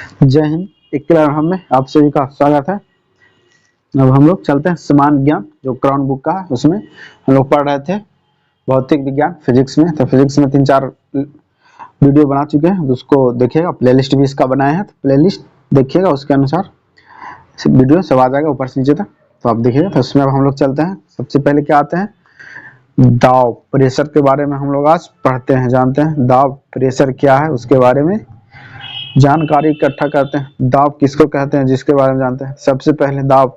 जय हिंद। एक क्लास में आप सभी का स्वागत है। अब हम लोग चलते हैं समान ज्ञान जो क्राउन बुक का है, उसमें हम लोग पढ़ रहे थे भौतिक विज्ञान फिजिक्स में। तो फिजिक्स में 3-4 वीडियो बना चुके हैं, तो उसको देखिएगा। प्लेलिस्ट भी इसका बनाए हैं, तो प्लेलिस्ट देखिएगा, उसके अनुसार वीडियो सब आ जाएगा ऊपर से नीचे तक, तो आप देखिएगा। तो उसमें अब हम लोग चलते हैं। सबसे पहले क्या आते हैं, दाब प्रेशर के बारे में हम लोग आज पढ़ते हैं, जानते हैं दाब प्रेशर क्या है, उसके बारे में जानकारी इकट्ठा करते हैं। दाब किसको कहते हैं, जिसके बारे में जानते हैं। सबसे पहले दाब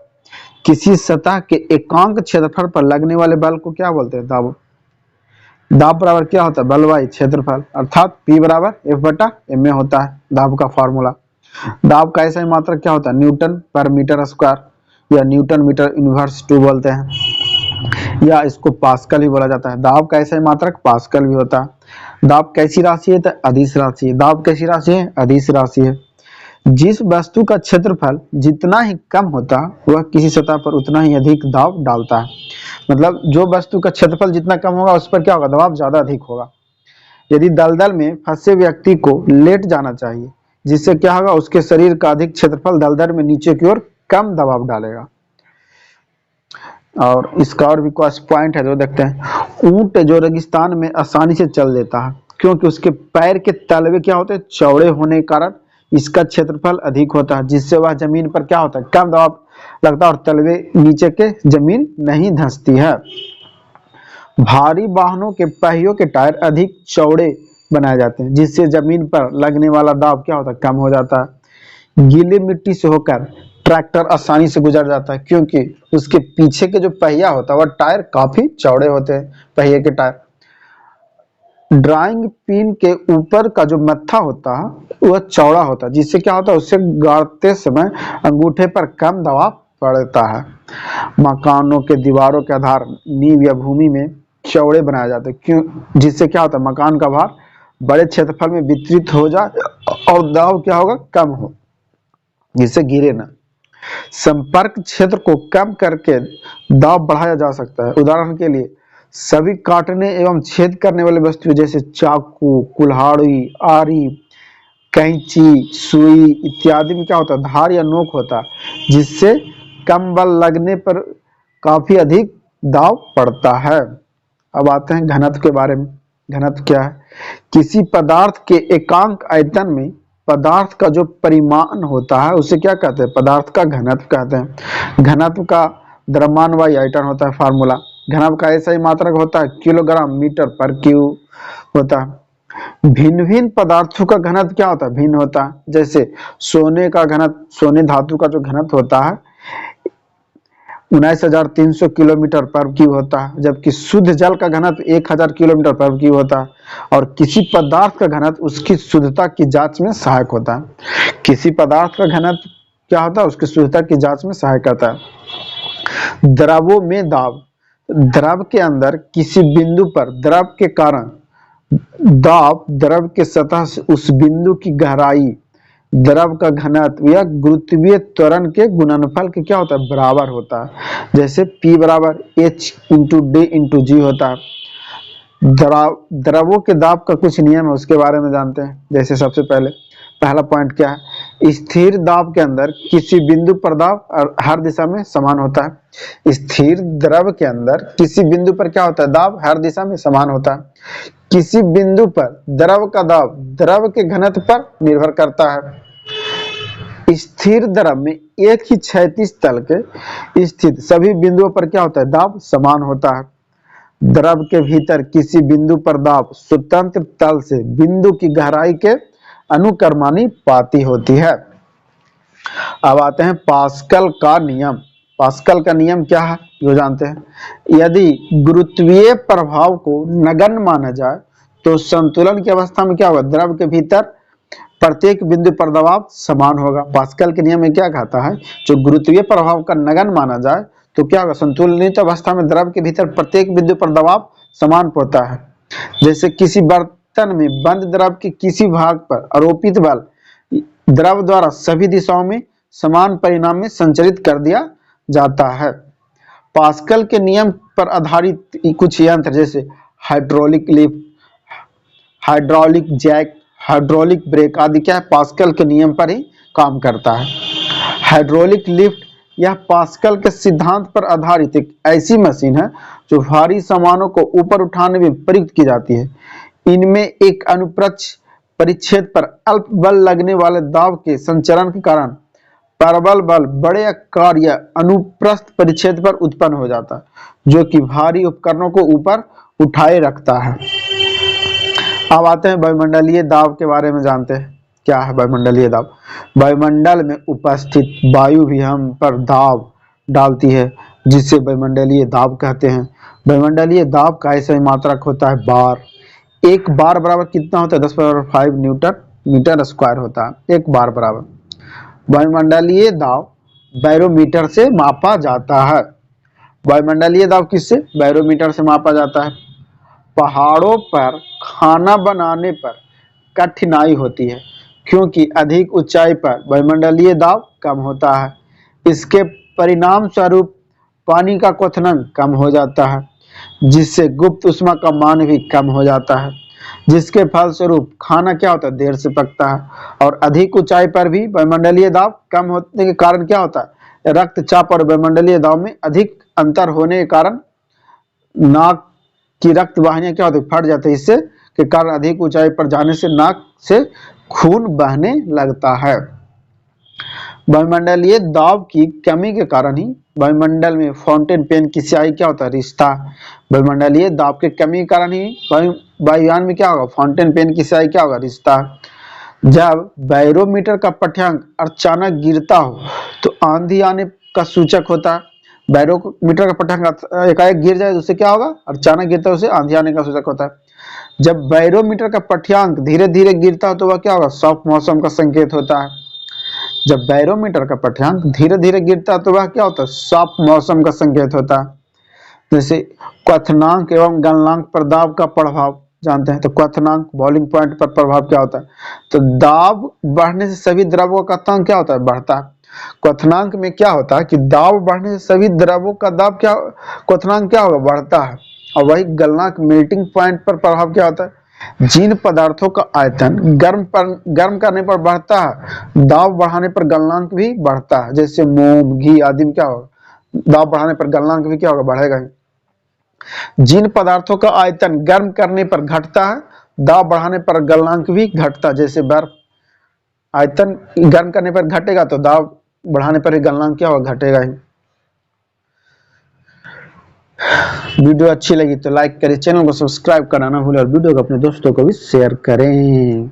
किसी सतह के एकांक क्षेत्रफल पर लगने वाले बल को क्या बोलते हैं, दाब। दाब बराबर क्या होता है, बल बाई क्षेत्रफल, अर्थात P बराबर F/ma होता है दाब का फॉर्मूला। दाब का ऐसा ही मात्रक क्या होता है, न्यूटन पर मीटर स्क्वायर या न्यूटन मीटर इनवर्स 2 बोलते हैं, या इसको पास्कल भी बोला जाता है। दाब का ऐसा ही मात्रक पास्कल भी होता है। दाब कैसी राशि है, तो अदिश राशि है। दाब कैसी राशि है, अदिश राशि है। जिस वस्तु का क्षेत्रफल जितना ही कम होता वह किसी सतह पर उतना ही अधिक दाब डालता है। मतलब जो वस्तु का क्षेत्रफल जितना कम होगा उस पर क्या होगा, दबाव ज्यादा अधिक होगा। यदि दलदल में फंसे व्यक्ति को लेट जाना चाहिए, जिससे क्या होगा, उसके शरीर का अधिक क्षेत्रफल दलदल में नीचे की ओर कम दबाव डालेगा। और इसका और भी कुछ पॉइंट है जो देखते हैं। ऊंट जो रेगिस्तान में आसानी से चल देता है, क्योंकि उसके पैर के तलवे क्या होते हैं, चौड़े होने के कारण इसका क्षेत्रफल अधिक होता है, जिससे वह जमीन पर क्या होता है, कम दबाव लगता है और तलवे नीचे के जमीन नहीं धंसती है। भारी वाहनों के पहियों के टायर अधिक चौड़े बनाए जाते हैं, जिससे जमीन पर लगने वाला दाब क्या होता है, कम हो जाता है। गीली मिट्टी से होकर ट्रैक्टर आसानी से गुजर जाता है, क्योंकि उसके पीछे के जो पहिया होता है वह टायर काफी चौड़े होते हैं, पहिए के टायर। ड्राइंग पिन के ऊपर का जो मत्था होता है वह चौड़ा होता है, जिससे क्या होता है, उससे गाड़ते समय अंगूठे पर कम दबाव पड़ता है। मकानों के दीवारों के आधार नींव या भूमि में चौड़े बनाए जाते हैं, क्यों, जिससे क्या होता है, मकान का भार बड़े क्षेत्रफल में वितरित हो जाए और दबाव क्या होगा, कम हो, जिससे गिरे ना। संपर्क क्षेत्र को कम करके दाब बढ़ाया जा सकता है। उदाहरण के लिए सभी काटने एवं छेद करने वाले वस्तुएं जैसे चाकू, कुल्हाड़ी, आरी, कैंची, सुई इत्यादि में क्या होता है, धार या नोक होता है, जिससे कम बल लगने पर काफी अधिक दाब पड़ता है। अब आते हैं घनत्व के बारे में। घनत्व क्या है, किसी पदार्थ के एकांक आयतन में पदार्थ का जो परिमाण होता है उसे क्या कहते हैं, पदार्थ का घनत्व कहते हैं। घनत्व का द्रव्यमान बाई आयतन होता है फार्मूला। घनत्व का ऐसा ही मात्रक होता है, किलोग्राम मीटर पर क्यूब होता है। भिन्न भिन्न पदार्थों का घनत्व क्या होता है, भिन्न होता है। जैसे सोने का घनत्व, सोने धातु का जो घनत्व होता है 19,300 किलोमीटर पर क्यूब होता है, जबकि शुद्ध जल का घनत्व 1000 किलोमीटर पर क्यूब होता है। और किसी पदार्थ का घनत्व उसकी शुद्धता की जांच में सहायक होता है। किसी पदार्थ का घनत्व क्या होता है, उसकी शुद्धता की जांच में सहायक होता है। द्रवों में दाब, द्रव के अंदर किसी बिंदु पर द्रव के कारण दाब द्रव के सतह से उस बिंदु की गहराई, द्रव का घनत्व या गुरुत्वीय त्वरण के गुणनफल के क्या होता है, बराबर होता है। जैसे P बराबर H into D into G होता है। द्रवों के दाब का कुछ नियम है, उसके बारे में जानते हैं। जैसे सबसे पहले पहला पॉइंट क्या है, स्थिर दाब के अंदर किसी बिंदु पर दाब हर दिशा में समान होता है। स्थिर द्रव के अंदर किसी बिंदु पर क्या होता है, दाब हर दिशा में समान होता है। किसी बिंदु पर द्रव का दाब द्रव के घनत्व पर निर्भर करता है। स्थिर द्रव में एक ही क्षैतिज तल के स्थित सभी बिंदुओं पर क्या होता है, दाब समान होता है। द्रव के भीतर किसी बिंदु पर दाब स्वतंत्र तल से बिंदु की गहराई के अनुक्रमानुपाती होती है। अब आते हैं पास्कल का नियम। पास्कल का नियम क्या है, जो जानते हैं। यदि गुरुत्वीय प्रभाव को नगण्य माना जाए तो संतुलन की अवस्था में क्या होगा, द्रव के भीतर प्रत्येक बिंदु पर दबाव समान होगा। पास्कल के नियम में क्या कहता है, जो गुरुत्वीय प्रभाव का नगण्य माना जाए तो क्या होगा, संतुलित अवस्था में द्रव के भीतर प्रत्येक बिंदु पर दबाव समान होता है। जैसे किसी बर्तन में बंद द्रव के किसी भाग पर आरोपित बल द्रव द्वारा सभी दिशाओं में समान परिणाम में संचरित कर दिया जाता है। पास्कल के नियम पर आधारित कुछ यंत्र जैसे hydraulic lift, hydraulic jack, hydraulic brake आदि क्या है, पास्कल के नियम पर ही काम करता है। हाइड्रोलिक लिफ्ट यह पास्कल के सिद्धांत पर आधारित एक ऐसी मशीन है जो भारी सामानों को ऊपर उठाने में प्रयुक्त की जाती है। इनमें एक अनुप्रस्थ परिच्छेद पर अल्प बल लगने वाले दाब के संचरण के कारण प्रबल बल बड़े आकार या अनुप्रस्थ परिच्छेद पर उत्पन्न हो जाता है, जो कि भारी उपकरणों को ऊपर उठाए रखता है। अब आते हैं वायुमंडलीय दाब के बारे में जानते हैं। क्या है वायुमंडलीय दाब? वायुमंडल में उपस्थित वायु भी हम पर दाब डालती है, जिसे वायुमंडलीय दाब कहते हैं। वायुमंडलीय दाब का ऐसा ही मात्रक होता है बार। एक बार बराबर कितना होता है? 10⁵ न्यूटन मीटर स्क्वायर होता है एक बार बराबर। वायुमंडलीय दाब बैरोमीटर से मापा जाता है। वायुमंडलीय दाब किससे? बैरोमीटर से मापा जाता है। पहाड़ों पर खाना बनाने पर कठिनाई होती है, क्योंकि अधिक ऊंचाई पर वायुमंडलीय दाब कम होता है। इसके परिणाम स्वरूप पानी का क्वथनांक कम हो जाता है, जिससे गुप्त ऊष्मा का मान भी कम हो जाता है, जिसके फलस्वरूप खाना क्या होता है? देर से पकता है। और अधिक ऊंचाई पर भी वायुमंडलीय दाब कम होने के कारण क्या होता है? रक्तचाप और वायुमंडलीय दाब में अधिक अंतर होने के कारण नाक की रक्त वाहिनियां क्या होती है? फट जाती है। इससे के कारण अधिक ऊंचाई पर जाने से नाक से खून बहने लगता है। वायुमंडलीय दाब की कमी के कारण ही वायुमंडल में फाउंटेन पेन की स्याही क्या होता है? रिश्ता। वायुमंडलीय दाब के कमी के कारण ही वायुयान में क्या होगा? फाउंटेन पेन की स्याही क्या होगा? रिश्ता। जब बैरोमीटर का पाठ्यांक अचानक गिरता हो तो आंधी आने का सूचक होता है। बैरोमीटर का पाठ्यांक एकाएक गिर जाए तो उससे क्या होगा? अचानक गिरता है, उसे आंधी आने का सूचक होता है। जब बैरोमीटर का पाठ्यांक धीरे धीरे गिरता हो तो वह क्या होगा? सॉफ्ट मौसम का संकेत होता है। जब बैरोमीटर का पाठ्यांक धीरे धीरे गिरता है तो वह क्या होता है? सॉफ्ट मौसम का संकेत होता है। जैसे क्वथनांक एवं गलनांक पर दाब का प्रभाव जानते हैं। तो क्वथनांक बॉइलिंग पॉइंट पर प्रभाव क्या होता है? तो दाब बढ़ने से सभी द्रवों का ताप क्या होता है? बढ़ता है। क्वथनांक में क्या होता है कि दाब बढ़ने से सभी द्रवों का दाब क्या क्वथनांक क्या होगा? बढ़ता है। और वही गलनांक मेल्टिंग पॉइंट पर प्रभाव क्या होता है? जिन पदार्थों का आयतन गर्म करने पर बढ़ता है, दाब बढ़ाने पर गलनांक भी बढ़ता है। जैसे मोम, घी आदि में क्या होगा? दाब बढ़ाने पर गलनांक भी क्या होगा? बढ़ेगा ही। जिन पदार्थों का आयतन गर्म करने पर घटता है, दाब बढ़ाने पर गलनांक भी घटता है। जैसे बर्फ, आयतन गर्म करने पर घटेगा तो दाब बढ़ाने पर गलनांक क्या होगा? घटेगा ही। वीडियो अच्छी लगी तो लाइक करें, चैनल को सब्सक्राइब करना ना भूलें और वीडियो को अपने दोस्तों को भी शेयर करें।